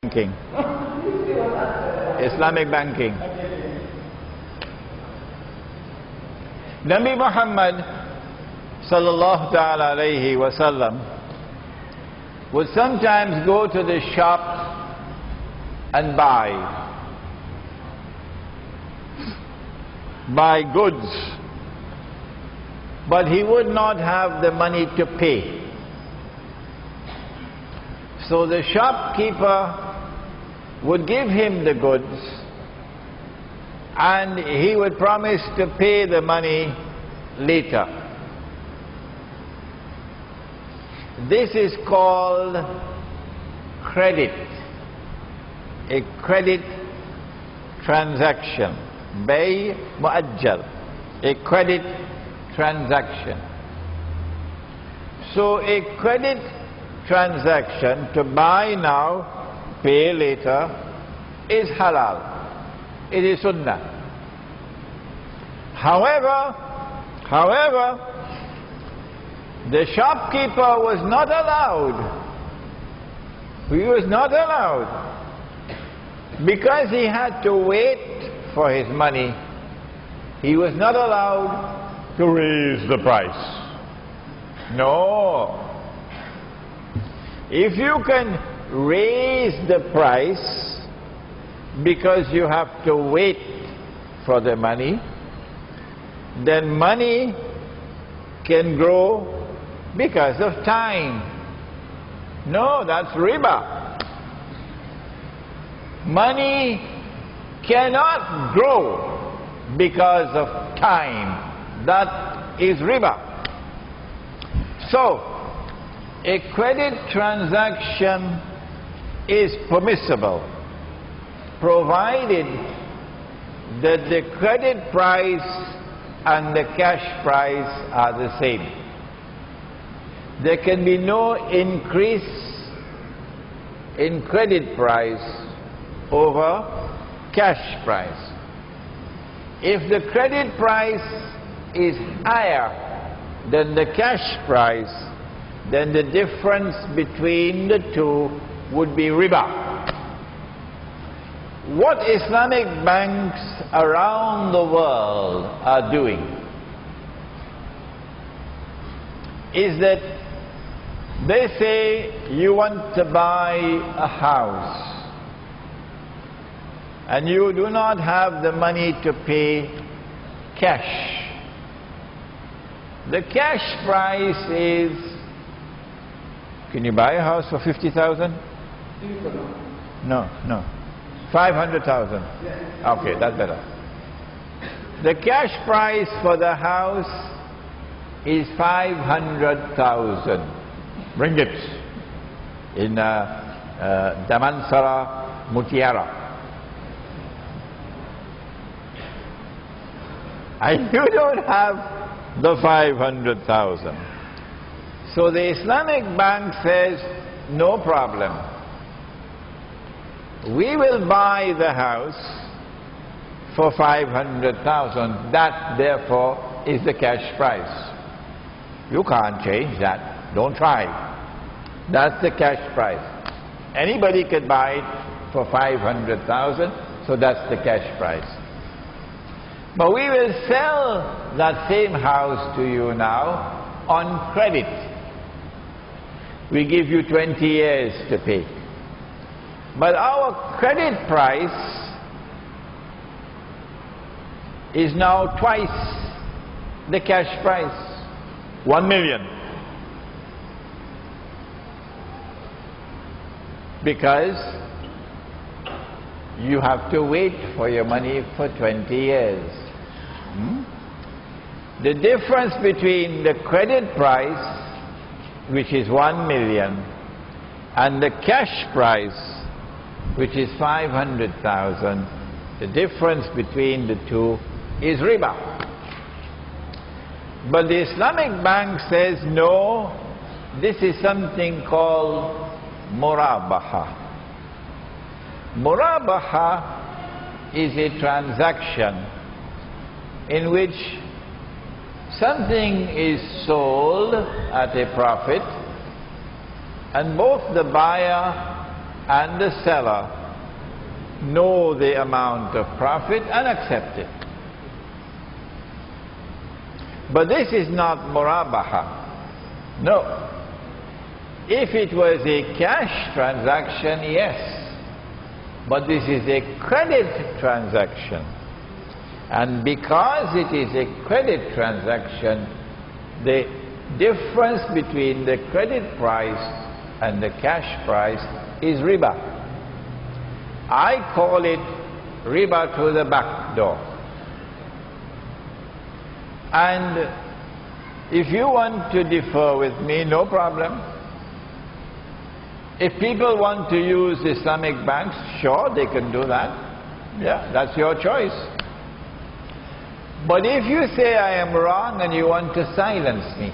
banking. Islamic banking. Nabi Muhammad sallallahu ta'ala alayhi wasallam would sometimes go to the shop and buy goods, but he would not have the money to pay. So the shopkeeper would give him the goods and he would promise to pay the money later. This is called credit, a credit transaction, bay mu'ajjal, a credit transaction. So a credit transaction, to buy now, pay later, is halal. It is sunnah. However, the shopkeeper was not allowed. He was not allowed, because he had to wait for his money. He was not allowed to raise the price. No. If you can raise the price because you have to wait for the money, then money can grow because of time. No, that's riba. Money cannot grow because of time. That is riba. So, a credit transaction is permissible, provided that the credit price and the cash price are the same. There can be no increase in credit price over cash price. If the credit price is higher than the cash price, then the difference between the two would be riba. What Islamic banks around the world are doing is that they say you want to buy a house and you do not have the money to pay cash. The cash price is, can you buy a house for 50,000? No. 500,000. Okay, that's better. The cash price for the house is 500,000 ringgit in Damansara Mutiara. And you don't have the 500,000. So the Islamic bank says, no problem. We will buy the house for 500,000. That, therefore, is the cash price. You can't change that. Don't try. That's the cash price. Anybody could buy it for 500,000, so that's the cash price. But we will sell that same house to you now on credit. We give you 20 years to pay. But our credit price is now twice the cash price, 1 million. Because you have to wait for your money for 20 years. The difference between the credit price, which is 1 million, and the cash price, which is 500,000, the difference between the two is riba. But the Islamic bank says, no, this is something called Murbaha. Murbaha is a transaction in which something is sold at a profit and both the buyer and the seller know the amount of profit and accept it. But this is not Murbaha. No. If it was a cash transaction, yes. But this is a credit transaction. And because it is a credit transaction, the difference between the credit price and the cash price is riba. I call it riba to the back door. And if you want to differ with me, no problem. If people want to use Islamic banks, sure, they can do that. Yeah, that's your choice. But if you say I am wrong and you want to silence me,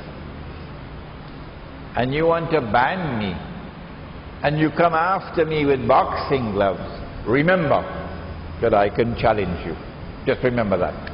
and you want to ban me, and you come after me with boxing gloves, remember that I can challenge you. Just remember that.